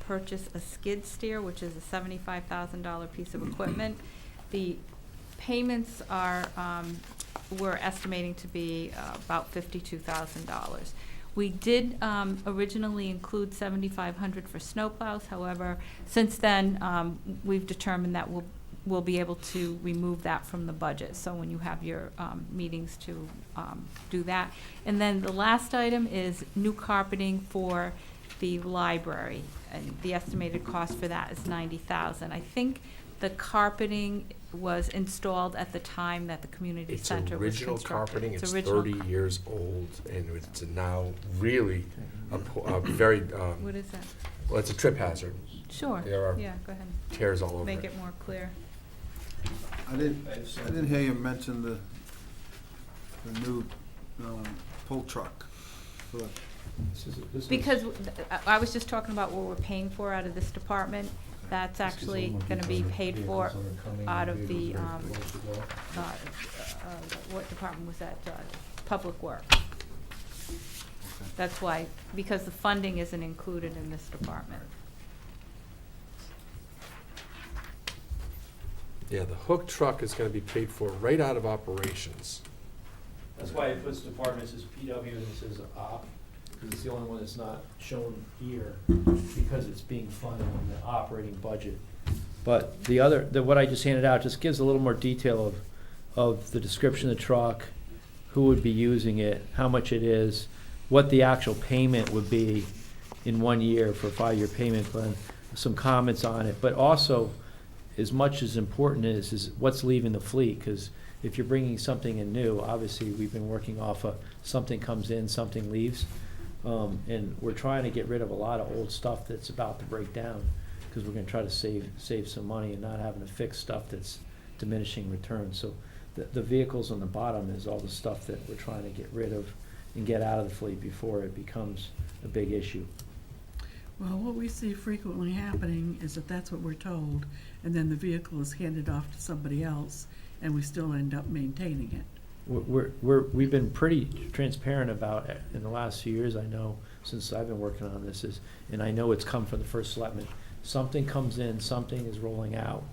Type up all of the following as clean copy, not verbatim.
purchase a skid steer, which is a $75,000 piece of equipment. The payments are, we're estimating to be about $52,000. We did originally include $7,500 for snowplows. However, since then, we've determined that we'll be able to remove that from the budget. So when you have your meetings to do that. And then the last item is new carpeting for the library. And the estimated cost for that is $90,000. I think the carpeting was installed at the time that the community center was It's original constructed. carpeting, it's original 30 years old, and it's now really a very, What is that? well, it's a trip hazard. Sure, There are yeah, go ahead. tears all over Make it. it more clear. I didn't hear you mention the new pull truck. for the- Because I was just talking about what we're paying for out of this department. That's actually gonna be paid for out of the, what department was that? Public Works. That's why, because the funding isn't included in this department. Yeah, the hook truck is gonna be paid for right out of operations. That's why it puts departments as PW and it says op, because it's the only one that's not shown here, because it's being funded in the operating budget. But what I just handed out just gives a little more detail of the description of the truck, who would be using it, how much it is, what the actual payment would be in 1 year for a 5-year payment plan, some comments on it, but also, as much as important is what's leaving the fleet, because if you're bringing something in new, obviously, we've been working off of something comes in, something leaves, and we're trying to get rid of a lot of old stuff that's about to break down, because we're gonna try to save some money and not having to fix stuff that's diminishing returns. So the vehicles on the bottom is all the stuff that we're trying to get rid of and get out of the fleet before it becomes a big issue. Well, what we see frequently happening is that that's what we're told, and then the vehicle is handed off to somebody else, and we still end up maintaining it. We've been pretty transparent about it in the last few years, I know, since I've been working on this, and I know it's come from the first selectman. Something comes in, something is rolling out,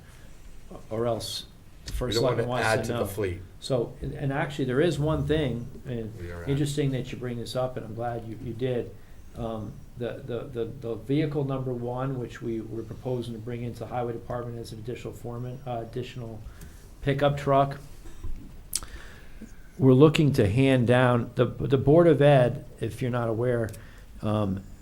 or else the We first don't want selectman to wants add to to know. the fleet. So, and actually, there is one thing, and We are interesting that you bring this up, and I'm glad you did. The vehicle number 1, which we were proposing to bring into the highway department as an additional pickup truck, we're looking to hand down, the Board of Ed, if you're not aware,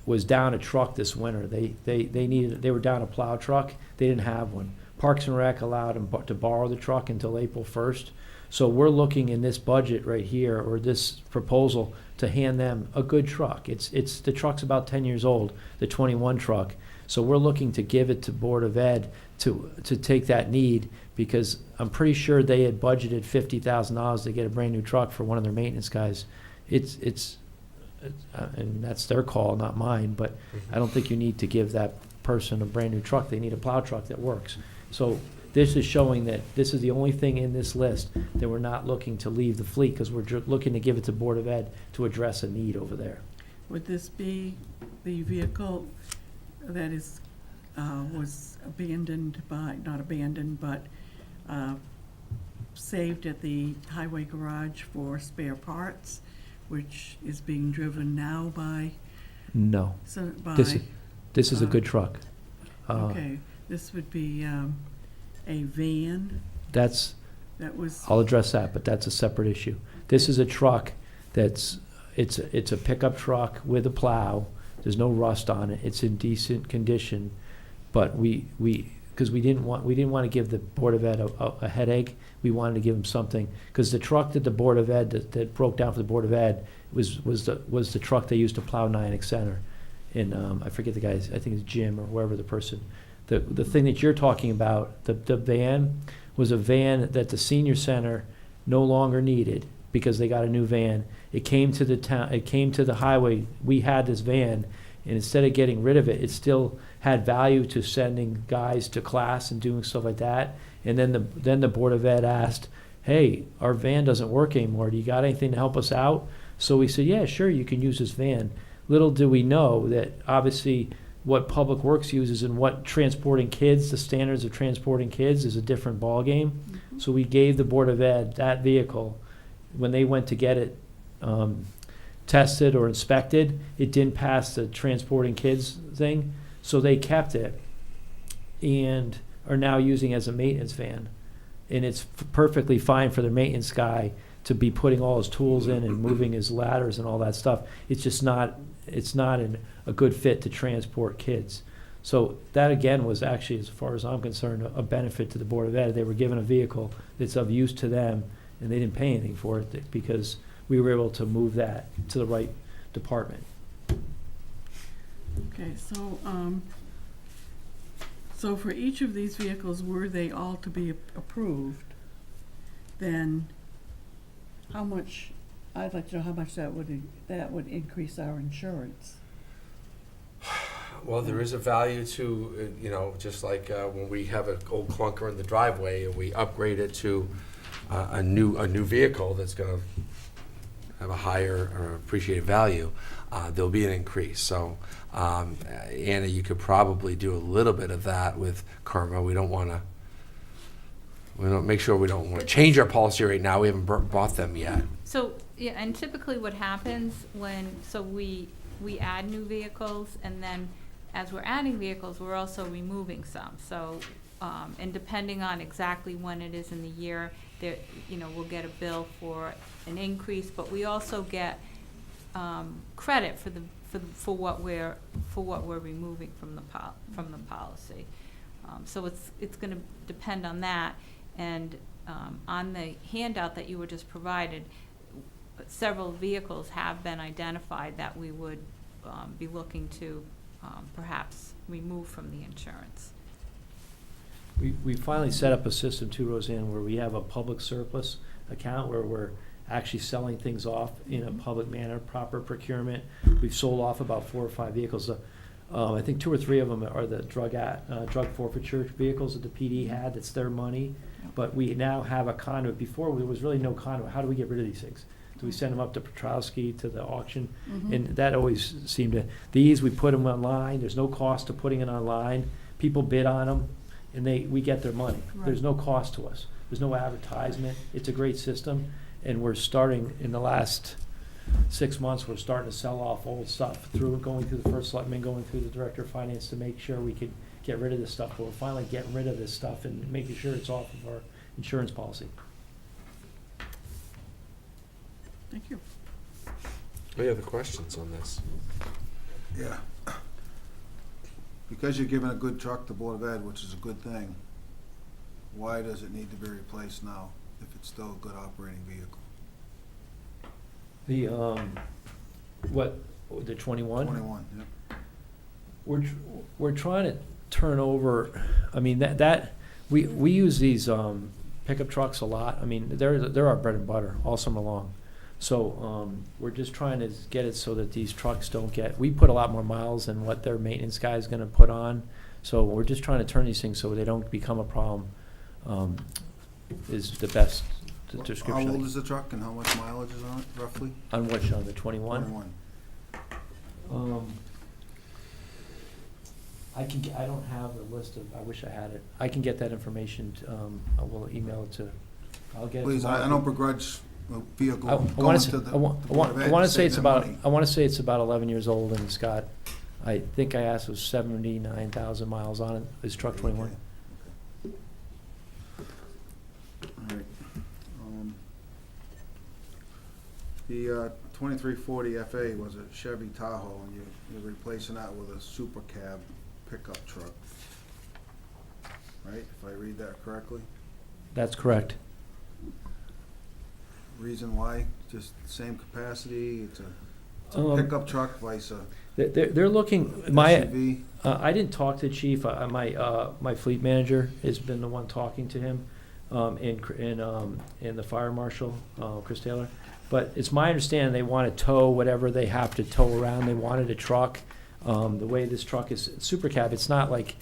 was down a truck this winter. They were down a plow truck, they didn't have one. Parks and Rec allowed them to borrow the truck until April 1st. So we're looking in this budget right here, or this proposal, to hand them a good truck. The truck's about 10 years old, the 21 truck. So we're looking to give it to Board of Ed to take that need, because I'm pretty sure they had budgeted $50,000 to get a brand new truck for one of their maintenance guys. And that's their call, not mine, but I don't think you need to give that person a brand new truck. They need a plow truck that works. So this is showing that this is the only thing in this list that we're not looking to leave the fleet, because we're looking to give it to Board of Ed to address a need over there. Would this be the vehicle that is, was abandoned not abandoned, but saved at the highway garage for spare parts, which is being driven now by? No. This is a good truck. Okay, this would be a van That's, that was, I'll address that, but that's a separate issue. This is a truck it's a pickup truck with a plow. There's no rust on it. It's in decent condition, but because we didn't want to give the Board of Ed a headache. We wanted to give them something, because the truck that the Board of Ed that broke down for the Board of Ed was the truck they used to plow Nyack Center. And I forget the guy's, I think it's Jim or whoever the person. The thing that you're talking about, the van, was a van that the senior center no longer needed because they got a new van. It came to the town. It came to the highway. We had this van, and instead of getting rid of it, it still had value to sending guys to class and doing stuff like that. And then the Board of Ed asked, "Hey, our van doesn't work anymore. Do you got anything to help us out?" So we said, "Yeah, sure, you can use this van." Little do we know that obviously what Public Works uses and what transporting kids, the standards of transporting kids is a different ballgame. So we gave the Board of Ed that vehicle. When they went to get it tested or inspected, it didn't pass the transporting kids thing, so they kept it and are now using it as a maintenance van. And it's perfectly fine for their maintenance guy to be putting all his tools in and moving his ladders and all that stuff. It's just not, it's not a good fit to transport kids. So that again was actually, as far as I'm concerned, a benefit to the Board of Ed. They were given a vehicle that's of use to them, and they didn't pay anything for it because we were able to move that to the right department. Okay, so for each of these vehicles, were they all to be approved, then how much, I'd like to know how much that would increase our insurance. Well, there is a value to, just like when we have an old clunker in the driveway and we upgrade it to a new vehicle that's going to have a higher or appreciated value, there'll be an increase. So, Anna, you could probably do a little bit of that with Karma. We don't want to change our policy right now. We haven't bought them yet. So, yeah, and typically what happens we add new vehicles, and then as we're adding vehicles, we're also removing some. So, and depending on exactly when it is in the year, there, we'll get a bill for an increase, but we also get credit for what we're removing from the policy. So it's going to depend on that, and on the handout that you were just provided, several vehicles have been identified that we would be looking to perhaps remove from the insurance. We finally set up a system too, Roseanne, where we have a public surplus account where we're actually selling things off in a public manner, proper procurement. We've sold off about 4 or 5 vehicles. I think 2 or 3 of them are the drug forfeiture vehicles that the PD had. That's their money. But we now have a conduit. Before, there was really no conduit. How do we get rid of these things? Do we send them up to Petrowski to the auction? Mm-hmm. And that always seemed to, these, we put them online. There's no cost to putting it online. People bid on them, and we get their money. Right. There's no cost to us. There's no advertisement. It's a great system. And we're starting, in the last 6 months, we're starting to sell off old stuff going through the first selectman, going through the director of finance to make sure we could get rid of this stuff. But we're finally getting rid of this stuff and making sure it's off of our insurance policy. Thank you. Any other questions on this? Yeah. Because you're giving a good truck to Board of Ed, which is a good thing, why does it need to be replaced now if it's still a good operating vehicle? The 21? 21, yep. We're trying to turn over, I mean, we use these pickup trucks a lot. I mean, they're our bread and butter all summer long. So we're just trying to get it so that these trucks we put a lot more miles than what their maintenance guy is going to put on. So we're just trying to turn these things so they don't become a problem, is the best description. How old is the truck and how much mileage is on it, roughly? On which, on the 21? 21. I don't have the list of, I wish I had it. I can get that information, I will email it to, I'll get it Please, tomorrow. I don't begrudge a vehicle I going want to to the I Board of Ed want to to say save it's their about money. I want to say it's about 11 years old, and it's got, I think I asked, it was 79,000 miles on it. It's truck 21. Okay. All right. The 2340 FA was a Chevy Tahoe, and you're replacing that with a super cab pickup truck, right? If I read that correctly? That's correct. Reason why? Just same capacity, it's a pickup truck, vice a They're looking, SUV? I didn't talk to the chief. My fleet manager has been the one talking to him, and the fire marshal, Chris Taylor. But it's my understanding they want to tow whatever they have to tow around. They wanted a truck. The way this truck is super cab, it's not like,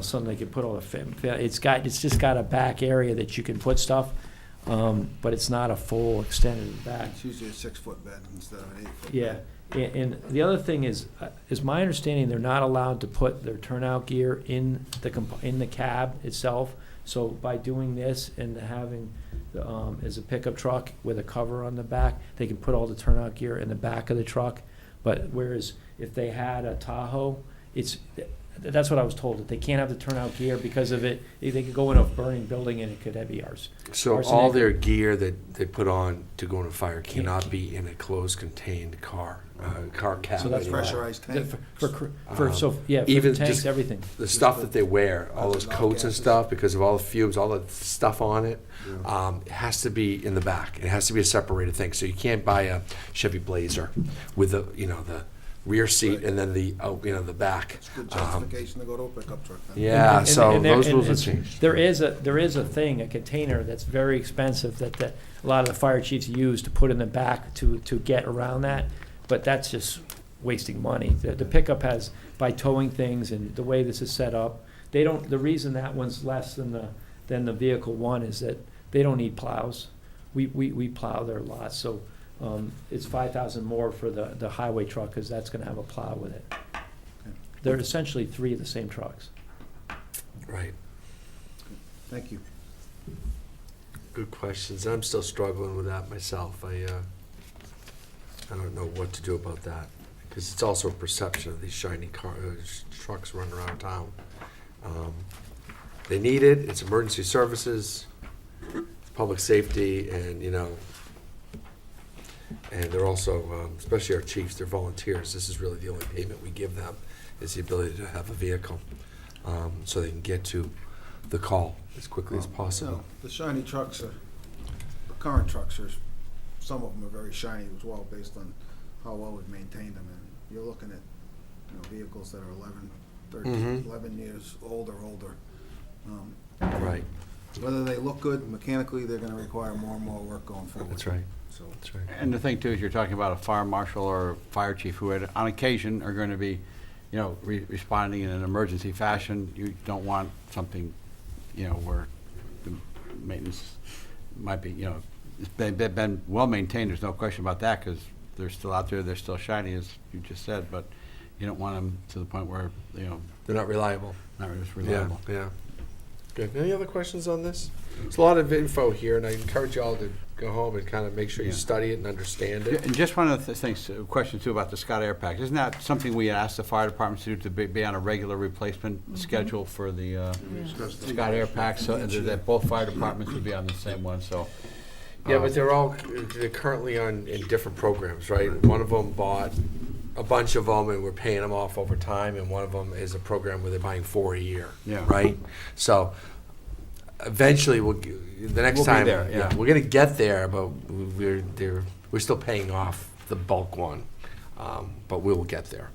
something they can put all the it's just got a back area that you can put stuff, but it's not a full extended back. It's usually a 6-foot bed instead of an 8-foot bed. Yeah, And the other thing is my understanding, they're not allowed to put their turnout gear in the cab itself. So by doing this and having, as a pickup truck with a cover on the back, they can put all the turnout gear in the back of the truck. But whereas if they had a Tahoe, that's what I was told, that they can't have the turnout gear because of it. They could go in a burning building and it could be ours. So arsenic. all their gear that they put on to go in a fire cannot be in a closed contained car cab. So that's anymore. Pressurized tank. For even tanks, just everything. The stuff that they wear, all those Knock coats and gases. stuff, because of all the fumes, all the stuff on it, it has to be in the back. It has to be a separated thing. So you can't buy a Chevy Blazer with the rear seat Right. and then the back. It's good justification to go to a pickup truck then. Yeah, And- so and there- those and rules have it's- changed. There is a container that's very expensive that a lot of the fire chiefs use to put in the back to get around that, but that's just wasting money. The pickup has, by towing things and the way this is set up, the reason that one's less than the vehicle one is that they don't need plows. We plow their lots, so it's 5,000 more for the highway truck, because that's gonna have a plow with it. They're essentially three of the same trucks. Right. Thank you. Good questions. I'm still struggling with that myself. I don't know what to do about that, because it's also a perception of these shiny trucks running around town. They need it. It's emergency services, public safety, and and they're also, especially our chiefs, they're volunteers. This is really the only payment we give them, is the ability to have a vehicle, so they can get to the call as quickly as possible. No, the shiny trucks the current trucks some of them are very shiny as well, based on how well we've maintained them. And you're looking at, vehicles that are 11, 13, Mhm. 11 years old or older. Right, Whether they look good mechanically, they're gonna require more and more work going forward. that's right, So, that's right. And the thing too is you're talking about a fire marshal or a fire chief who on occasion are going to be, responding in an emergency fashion. You don't want something, where the maintenance might be, they've been well maintained, there's no question about that, because they're still out there, they're still shiny, as you just said, but you don't want them to the point where, They're not reliable. not as reliable. Yeah. Good. Any other questions on this? There's a lot of info here, and I encourage you all to go home and kind of make sure you Yeah. study it and understand it. And just one of the things, question too about the Scott Air Pack. Isn't that something we asked the fire departments to do, to be on a regular replacement schedule for the Scott Air Pack, so that both fire departments would be on the same one, so. Yeah, but they're currently in different programs, right? One of them bought a bunch of them, and we're paying them off over time, and one of them is a program where they're buying 4 a year. Yeah. Right? So eventually, the next We'll be time, there, yeah. we're gonna get there, but we're still paying off the bulk one, but we will get there.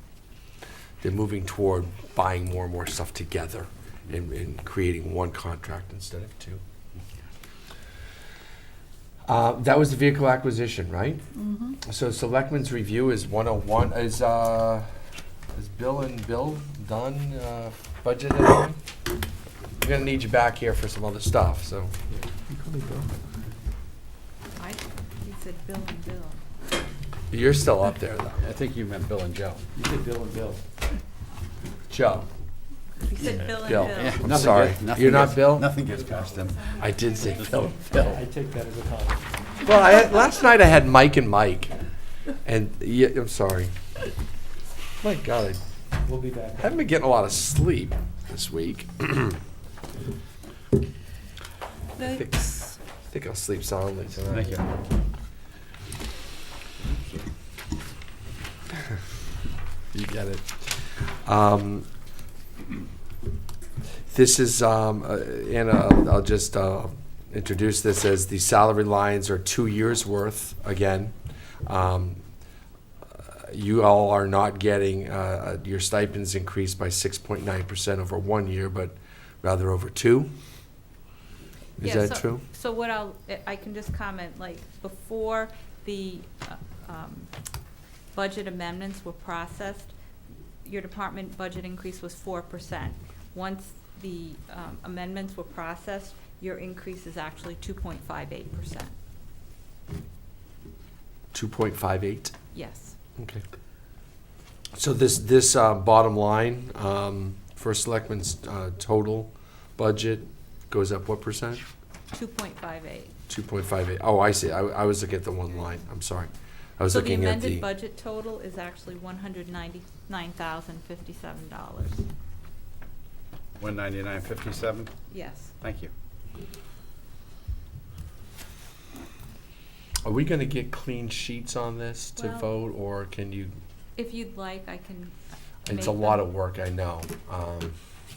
They're moving toward buying more and more stuff together and creating one contract instead of two. That was the vehicle acquisition, right? Mm-hmm. So Selectmen's review is 101. Is Bill and Bill done budget anything? We're gonna need you back here for some other stuff, so. He said Bill and Bill. You're still up there, though. I think you meant Bill and Joe. You did Bill and Bill. Joe. He said Bill and Bill. Bill. I'm Nothing sorry. gets- nothing You're not gets- Bill? Nothing gets past them. I did say Bill. I take that as a compliment. Well, last night I had Mike and Mike, and I'm sorry. My God, We'll be back. I haven't been getting a lot of sleep this week. I think I'll sleep soundly tonight. Thank you. You get it. This is, Anna, I'll just introduce this as the salary lines are 2 years' worth, again. You all are not getting your stipends increased by 6.9% over 1 year, but rather over 2. Is Yeah, that true? So what I can just comment, like, before the budget amendments were processed, your department budget increase was 4%. Once the amendments were processed, your increase is actually 2.58%. 2.58? Yes. Okay. So this bottom line, for Selectmen's total budget goes up what percent? 2.58. 2.58. Oh, I see. I was looking at the one line. I'm sorry. I was So the looking at amended the, budget total is actually $199,057. 199.57? Yes. Thank you. are we gonna get clean sheets on this to Well- vote, or can you, If you'd like, I can it's a make lot them. of work, I know.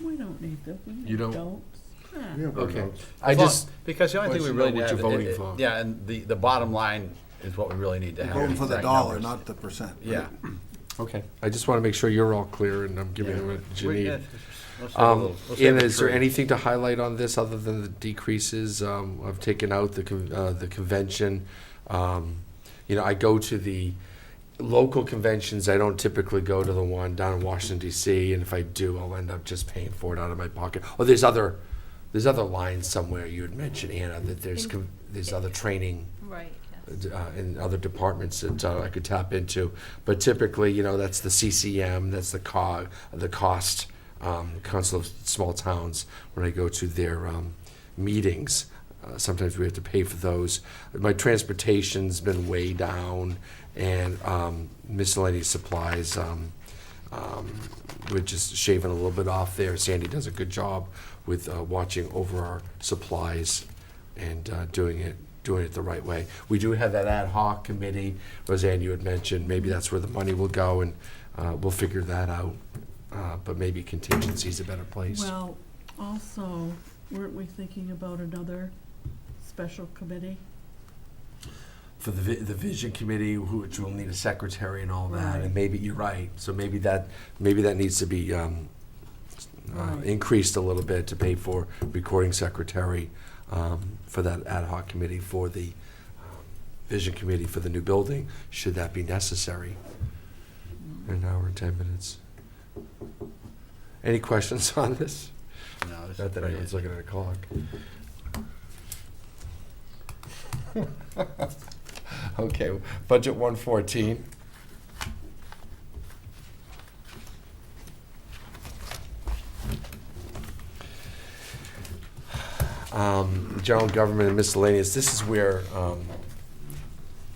We don't need them. We You need don't? don'ts. Yeah. We have our Okay. notes. I just, Because the only thing we want to really know need what to you're have. voting for. Yeah, and the bottom line is what we really need to have. Voting for the exact dollar, numbers. not the percent. Yeah. okay. I just wanna make sure you're all clear and I'm giving you what you We- need. yeah, let's have a little- let's have And a is there tree. anything to highlight on this other than the decreases? I've taken out the convention. You know, I go to the local conventions. I don't typically go to the one down in Washington DC, and if I do, I'll end up just paying for it out of my pocket. Oh, there's other lines somewhere you had mentioned, Anna, that there's other training Right, yes. in other departments that I could tap into. But typically, you know, that's the CCM, that's the cost, Council of Small Towns, when I go to their meetings. Sometimes we have to pay for those. My transportation's been way down, and miscellaneous supplies, we're just shaving a little bit off there. Sandy does a good job with watching over our supplies and doing it the right way. We do have that ad hoc committee, Roseanne, you had mentioned, maybe that's where the money will go, and we'll figure that out. But maybe contingency's a better place. Well, also, weren't we thinking about another special committee? For the vision committee, which will need a secretary and all that, Right. and maybe, you're right, so maybe that needs to be Right. increased a little bit to pay for recording secretary, for that ad hoc committee, for the vision committee for the new building, should that be necessary. An hour and 10 minutes. Any questions on this? No, this is Not that pretty anyone's easy. looking at a clock. Okay, budget 114. General government and miscellaneous, this is where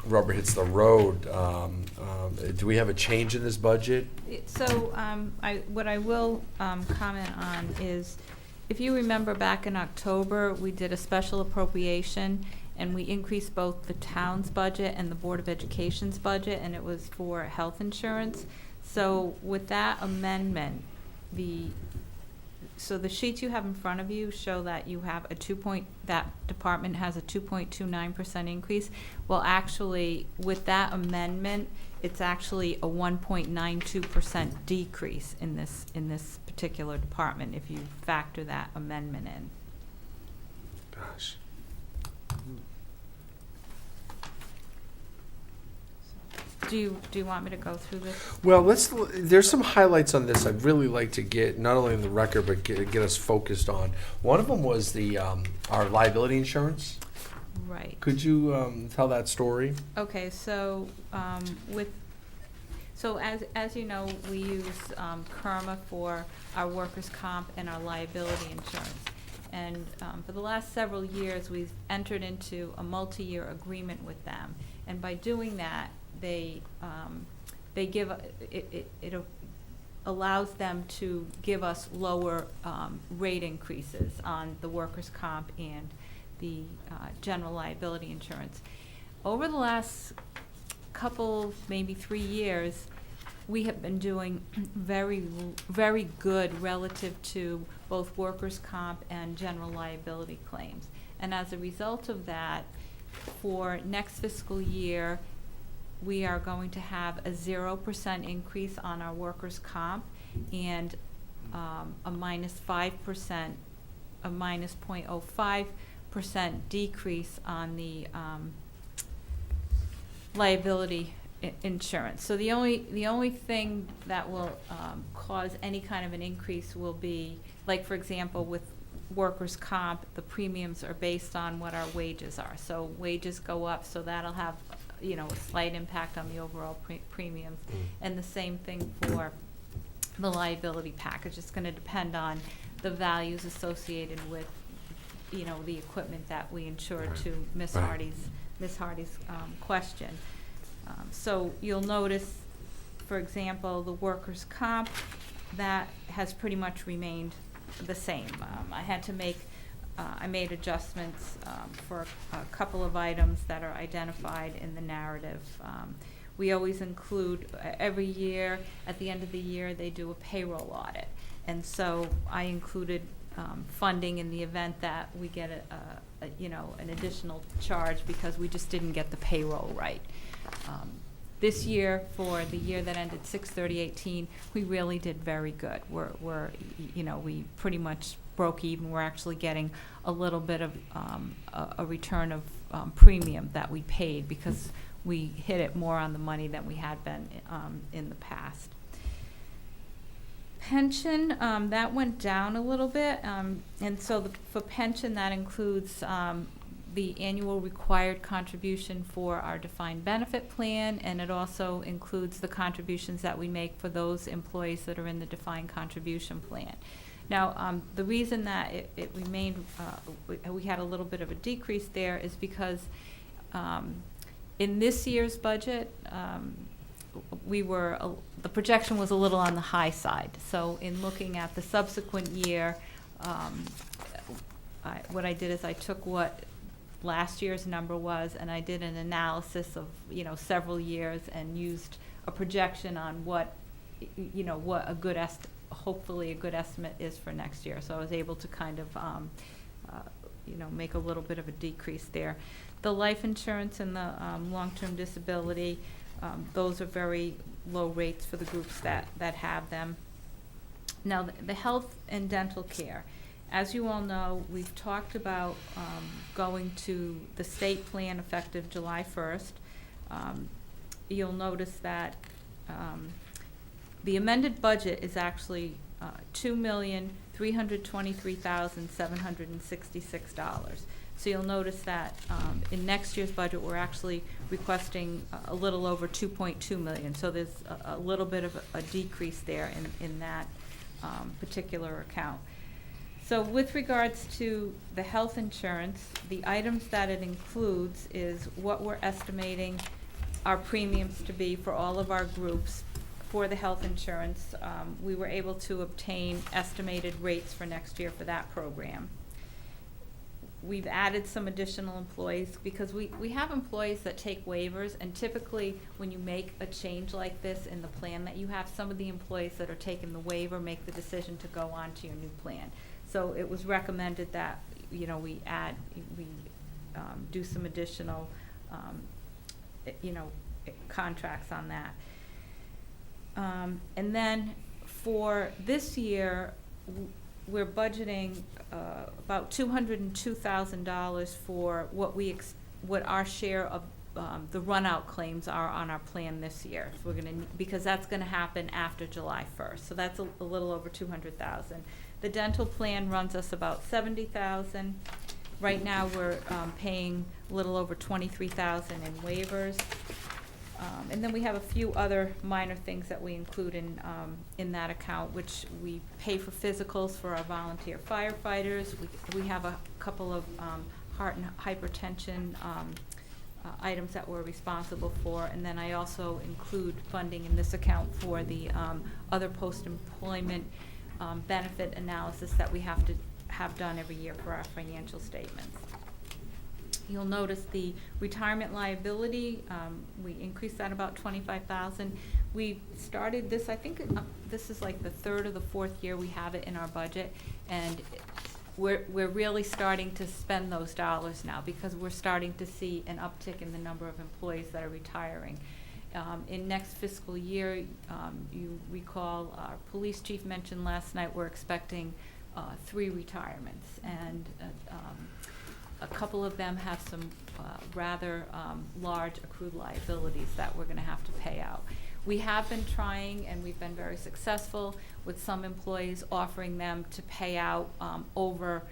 rubber hits the road. Do we have a change in this budget? So, what I will comment on is, if you remember back in October, we did a special appropriation, and we increased both the town's budget and the Board of Education's budget, and it was for health insurance. So with that amendment, so the sheets you have in front of you show that you have that department has a 2.29% increase. Well, actually, with that amendment, it's actually a 1.92% decrease in this particular department, if you factor that amendment in. Gosh. Do you want me to go through this? Well, there's some highlights on this I'd really like to get, not only in the record, but get us focused on. One of them was our liability insurance. Right. Could you tell that story? Okay, so, as you know, we use KERMA for our workers' comp and our liability insurance. And for the last several years, we've entered into a multi-year agreement with them. And by doing that, they give, it allows them to give us lower rate increases on the workers' comp and the general liability insurance. Over the last couple, maybe 3 years, we have been doing very good relative to both workers' comp and general liability claims. And as a result of that, for next fiscal year, we are going to have a 0% increase on our workers' comp and a -5%, a -0.05% decrease on the liability insurance. So the only thing that will cause any kind of an increase will be, like, for example, with workers' comp, the premiums are based on what our wages are. So wages go up, so that'll have a slight impact on the overall premiums. And the same thing for the liability package. It's gonna depend on the values associated with, the equipment that we insure Right. to Ms. Right. Hardy's question. So you'll notice, for example, the workers' comp, that has pretty much remained the same. I made adjustments for a couple of items that are identified in the narrative. We always include, every year, at the end of the year, they do a payroll audit. And so I included funding in the event that we get an additional charge because we just didn't get the payroll right. This year, for the year that ended 6/30/18, we really did very good. We pretty much broke even. We're actually getting a little bit of a return of premium that we paid because we hit it more on the money than we had been in the past. Pension, that went down a little bit, and so for pension, that includes the annual required contribution for our defined benefit plan, and it also includes the contributions that we make for those employees that are in the defined contribution plan. Now, the reason that it remained, we had a little bit of a decrease there is because in this year's budget, the projection was a little on the high side. So in looking at the subsequent year, what I did is I took what last year's number was, and I did an analysis of, several years and used a projection on what hopefully a good estimate is for next year. So I was able to kind of, make a little bit of a decrease there. The life insurance and the long-term disability, those are very low rates for the groups that have them. Now, the health and dental care. As you all know, we've talked about going to the state plan effective July 1st. You'll notice that the amended budget is actually $2,323,766. So you'll notice that in next year's budget, we're actually requesting a little over 2.2 million. So there's a little bit of a decrease there in that particular account. So with regards to the health insurance, the items that it includes is what we're estimating our premiums to be for all of our groups for the health insurance. We were able to obtain estimated rates for next year for that program. We've added some additional employees because we have employees that take waivers, and typically when you make a change like this in the plan that you have, some of the employees that are taking the waiver make the decision to go on to your new plan. So it was recommended that, we do some additional, contracts on that. And then for this year, we're budgeting about $202,000 for what our share of the run-out claims are on our plan this year. So we're because that's gonna happen after July 1st. So that's a little over $200,000. The dental plan runs us about $70,000. Right now, we're paying a little over $23,000 in waivers. And then we have a few other minor things that we include in that account, which we pay for physicals for our volunteer firefighters. We have a couple of heart and hypertension items that we're responsible for. And then I also include funding in this account for the other post-employment benefit analysis that we have to have done every year for our financial statements. You'll notice the retirement liability, we increased that about $25,000. We started this, I think this is like the third or the fourth year we have it in our budget, and we're really starting to spend those dollars now because we're starting to see an uptick in the number of employees that are retiring. In next fiscal year, you recall our police chief mentioned last night we're expecting 3 retirements, and a couple of them have some rather large accrued liabilities that we're going to have to pay out. We have been trying, and we've been very successful with some employees offering them to pay out over,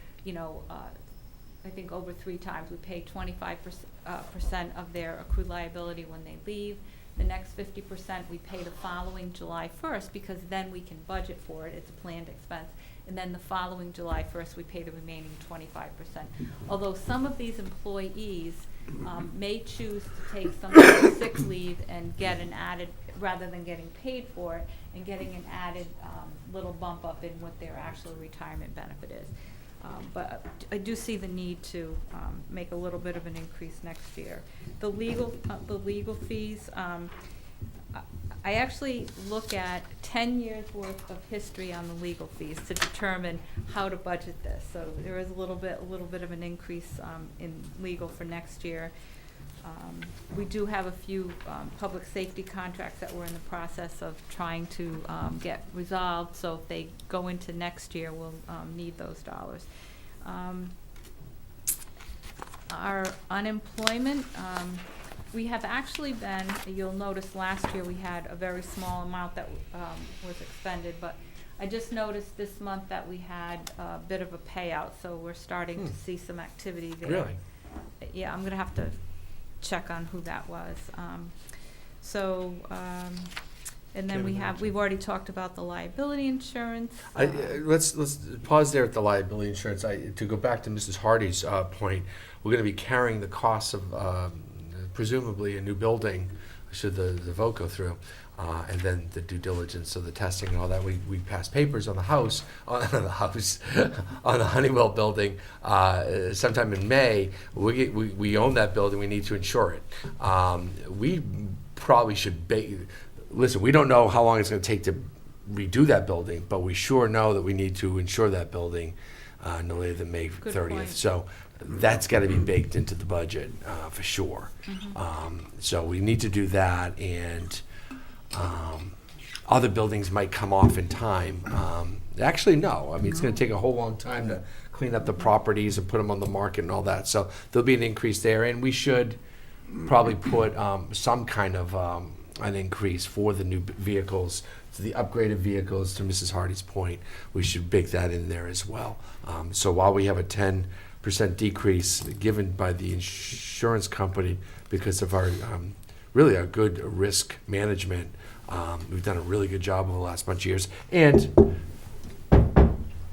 I think over 3 times. We pay 25% of their accrued liability when they leave. The next 50% we pay the following July 1st, because then we can budget for it, it's a planned expense. And then the following July 1st, we pay the remaining 25%. Although some of these employees may choose to take some of their sick leave and get an added, rather than getting paid for it, and getting an added little bump up in what their actual retirement benefit is. But I do see the need to make a little bit of an increase next year. The legal fees, I actually look at 10 years' worth of history on the legal fees to determine how to budget this. So there is a little bit of an increase in legal for next year. We do have a few public safety contracts that we're in the process of trying to get resolved, so if they go into next year, we'll need those dollars. Our unemployment, we have actually been, you'll notice last year we had a very small amount that was expended, but I just noticed this month that we had a bit of a payout, so we're starting to see some activity there. Really? Yeah, I'm gonna have to check on who that was. And then we've already talked about the liability insurance. Let's pause there at the liability insurance. To go back to Mrs. Hardy's point, we're going to be carrying the costs of presumably a new building, should the vote go through, and then the due diligence, so the testing and all that. We passed papers on the house, on the Honeywell building sometime in May. We own that building. We need to insure it. We probably should listen, we don't know how long it's going to take to redo that building, but we sure know that we need to insure that building no later than May 30th. point. So that's got to be baked into the budget for sure. So we need to do that, and other buildings might come off in time. Actually, no. I mean, it's going to take a whole long time to clean up the properties and put them on the market and all that. So there'll be an increase there, and we should probably put some kind of an increase for the new vehicles, to the upgraded vehicles. To Mrs. Hardy's point, we should bake that in there as well. So while we have a 10% decrease given by the insurance company because of our really our good risk management, we've done a really good job over the last bunch of years, and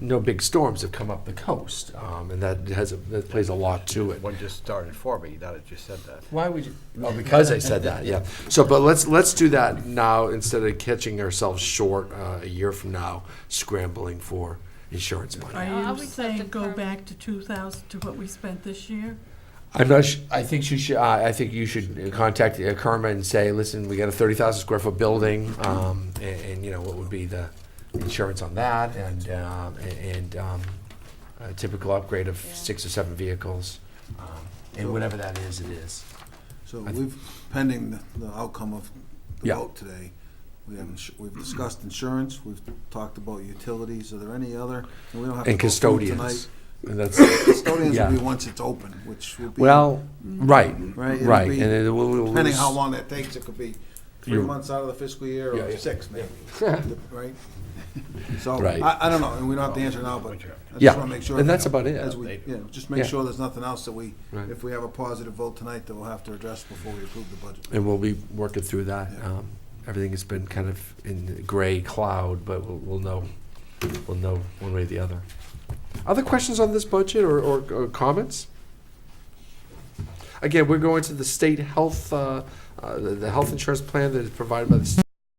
no big storms have come up the coast, and that plays a lot to it. One just started for me, that it just said that. Why would you? Oh, because I said that, yeah. So, but let's do that now instead of catching ourselves short a year from now, scrambling for insurance money. Are I'll you reach out saying to go Carmen. back to 2,000, to what we spent this year? I'm not. I think you should. I think you should contact Kerma and say, listen, we got a 30,000 square foot building, and you know what would be the insurance on that, and a typical upgrade of 6 or 7 vehicles, and whatever that is, it is. So pending the outcome of the Yeah. vote today, we've discussed insurance, we've talked about utilities. Are there any other? We don't have to And go through tonight. custodians. And that's Custodians yeah. will be once it's open, which will be. well, right, Right, it'll right, be- and it will Depending how long that takes, it could be 3 You- months out of the fiscal year Yeah, or yeah. 6 maybe, right? So, Right. I don't know, and we don't have to answer now, but I Yeah, just wanna make sure. and that's about it. As we, just make Yeah. sure there's nothing else that Right. if we have a positive vote tonight, that we'll have to address before we approve the budget. And we'll be working through that. Yeah. Everything has been kind of in gray cloud, but we'll know one way or the other. Other questions on this budget or comments? Again, we're going to the state health, the health insurance plan that is provided by the state.